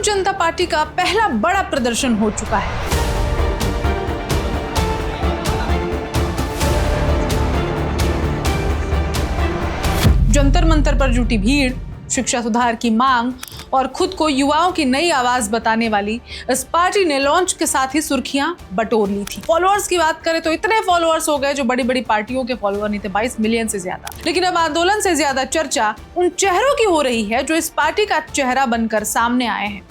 जनता party का पहला बड़ा प्रदर्शन हो चुका है। जंतर मंतर पर जुटी भीड़, शिक्षा सुधार की मांग और खुद को युवाओं की नई आवाज बताने वाली इस पार्टी ने लॉन्च के साथ ही सुर्खियां बटोर ली थी। फॉलोअर्स की बात करें तो इतने फॉलोअर्स हो गए जो बड़ी बड़ी पार्टियों के फॉलोअर नहीं थे, 22 मिलियन से ज्यादा। लेकिन अब आंदोलन से ज्यादा चर्चा उन चेहरों की हो रही है जो इस पार्टी का चेहरा बनकर सामने आए हैं,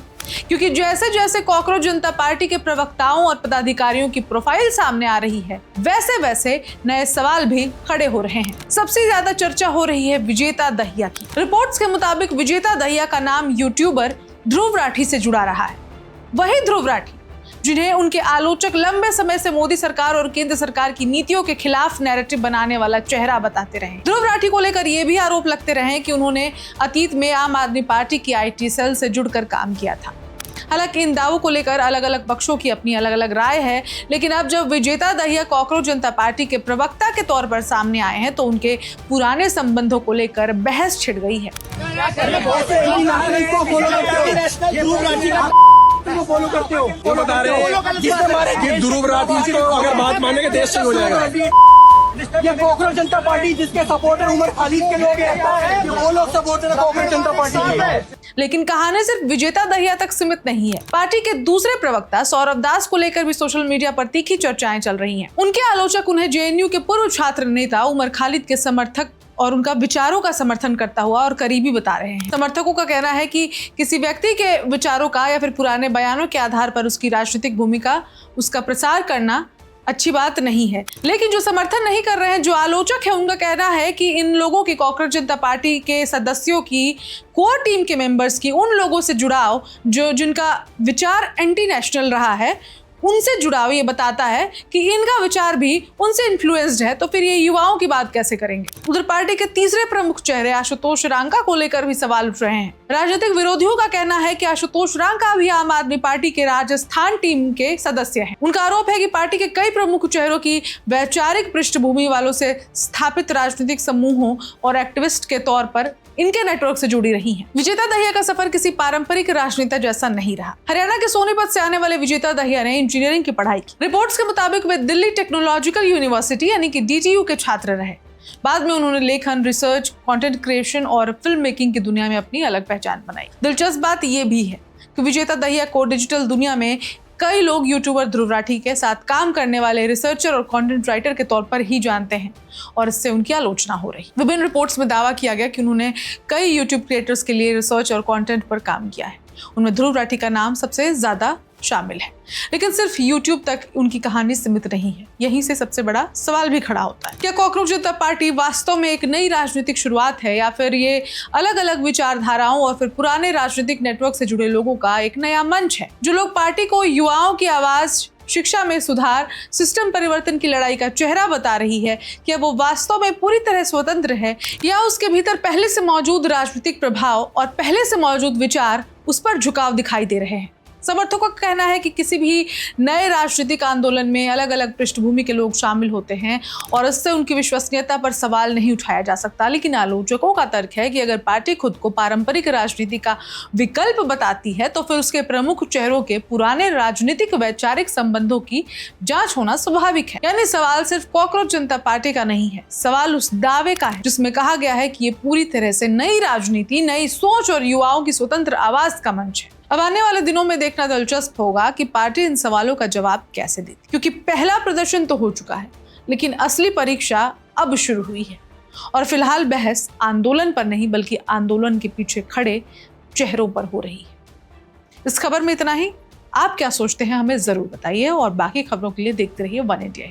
क्योंकि जैसे जैसे कॉकरोच जनता पार्टी के प्रवक्ताओं और पदाधिकारियों की प्रोफाइल सामने आ रही है, वैसे वैसे नए सवाल भी खड़े हो रहे हैं। सबसे ज्यादा चर्चा हो रही है विजेता दहिया की। रिपोर्ट्स के मुताबिक विजेता दहिया का नाम यूट्यूबर ध्रुव राठी से जुड़ा रहा है। वही ध्रुव राठी जिन्हें उनके आलोचक लंबे समय से मोदी सरकार और केंद्र सरकार की नीतियों के खिलाफ नैरेटिव बनाने वाला चेहरा बताते रहे। ध्रुव राठी को लेकर ये भी आरोप लगते रहे कि उन्होंने अतीत में आम आदमी पार्टी की IT सेल से जुड़कर काम किया था। हालांकि इन दावों को लेकर अलग अलग पक्षों की अपनी अलग अलग राय है, लेकिन अब जब विजेता दहिया कॉकरोच जनता पार्टी के प्रवक्ता के तौर पर सामने आए हैं तो उनके पुराने संबंधों को लेकर बहस छिड़ गई है। फॉलो करते हो, वो बता रहे हैं कि ध्रुव राठी को अगर बात मानेंगे देश से हो जाएगा। ये कॉकरोच जनता पार्टी जिसके सपोर्टर उमर खालिद के लोग हैं, वो लोग सपोर्टर है कॉकरोच जनता पार्टी के। लेकिन कहानी सिर्फ विजेता दहिया तक सीमित नहीं है। पार्टी के दूसरे प्रवक्ता सौरभ दास को लेकर भी सोशल मीडिया पर तीखी चर्चाएं चल रही हैं। उनके आलोचक उन्हें JNU के पूर्व छात्र नेता उमर खालिद के समर्थक और उनका विचारों का समर्थन करता हुआ और करीबी बता रहे हैं। समर्थकों का कहना है कि किसी व्यक्ति के विचारों का या फिर पुराने बयानों के आधार पर उसकी राजनीतिक भूमिका, उसका प्रसार करना अच्छी बात नहीं है। लेकिन जो समर्थन नहीं कर रहे हैं, जो आलोचक है, उनका कहना है कि इन लोगों की, कॉकरोच जनता पार्टी के सदस्यों की, कोर टीम के मेंबर्स की, उन लोगों से जुड़ाव जिनका विचार एंटी नेशनल रहा है, उनसे जुड़ाव ये बताता है कि इनका विचार भी उनसे इन्फ्लुएंस्ड है। तो फिर ये युवाओं की बात कैसे करेंगे? उधर पार्टी के तीसरे प्रमुख चेहरे आशुतोष रांका को लेकर भी सवाल उठ रहे हैं। राजनीतिक विरोधियों का कहना है कि आशुतोष रांका भी आम आदमी पार्टी के राजस्थान टीम के सदस्य हैं। उनका आरोप है कि पार्टी के कई प्रमुख चेहरों की वैचारिक पृष्ठभूमि वालों से स्थापित राजनीतिक समूहों और एक्टिविस्ट के तौर पर इनके नेटवर्क से जुड़ी रही हैं। विजेता दहिया का सफर किसी पारंपरिक राजनेता जैसा नहीं रहा। हरियाणा के सोनीपत से आने वाले विजेता दहिया ने इंजीनियरिंग की पढ़ाई की। रिपोर्ट्स के मुताबिक वे दिल्ली टेक्नोलॉजिकल यूनिवर्सिटी यानी कि DTU के छात्र रहे। बाद में उन्होंने लेखन, रिसर्च, कंटेंट क्रिएशन और फिल्म मेकिंग की दुनिया में अपनी अलग पहचान बनाई। दिलचस्प बात यह भी है कि विजेता दहिया को डिजिटल दुनिया में कई लोग यूट्यूबर ध्रुव राठी के साथ काम करने वाले रिसर्चर और कंटेंट राइटर के तौर पर ही जानते हैं और इससे उनकी आलोचना हो रही। विभिन्न रिपोर्ट्स में दावा किया गया कि उन्होंने कई यूट्यूब क्रिएटर्स के लिए रिसर्च और कंटेंट पर काम किया है। उनमें ध्रुव राठी का नाम सबसे ज्यादा शामिल है। लेकिन सिर्फ YouTube तक उनकी कहानी सीमित नहीं है। यहीं से सबसे बड़ा सवाल भी खड़ा होता है, क्या कॉकरोच जनता पार्टी वास्तव में एक नई राजनीतिक शुरुआत है या फिर ये अलग अलग विचारधाराओं और फिर पुराने राजनीतिक नेटवर्क से जुड़े लोगों का एक नया मंच है? जो लोग पार्टी को युवाओं की आवाज, शिक्षा में सुधार, सिस्टम परिवर्तन की लड़ाई का चेहरा बता रही है, क्या वो वास्तव में पूरी तरह स्वतंत्र है या उसके भीतर पहले से मौजूद राजनीतिक प्रभाव और पहले से मौजूद विचार उस पर झुकाव दिखाई दे रहे हैं? समर्थकों का कहना है कि किसी भी नए राजनीतिक आंदोलन में अलग अलग पृष्ठभूमि के लोग शामिल होते हैं और इससे उनकी विश्वसनीयता पर सवाल नहीं उठाया जा सकता। लेकिन आलोचकों का तर्क है कि अगर पार्टी खुद को पारंपरिक राजनीति का विकल्प बताती है तो फिर उसके प्रमुख चेहरों के पुराने राजनीतिक वैचारिक संबंधों की जांच होना स्वाभाविक है। यानी सवाल सिर्फ कॉकरोच जनता पार्टी का नहीं है, सवाल उस दावे का है जिसमें कहा गया है कि ये पूरी तरह से नई राजनीति, नई सोच और युवाओं की स्वतंत्र आवाज का मंच है। अब आने वाले दिनों में देखना दिलचस्प होगा कि पार्टी इन सवालों का जवाब कैसे देती, क्योंकि पहला प्रदर्शन तो हो चुका है, लेकिन असली परीक्षा अब शुरू हुई है और फिलहाल बहस आंदोलन पर नहीं बल्कि आंदोलन के पीछे खड़े चेहरों पर हो रही है। इस खबर में इतना ही। आप क्या सोचते हैं हमें जरूर बताइए और बाकी खबरों के लिए देखते रहिए वन इंडिया।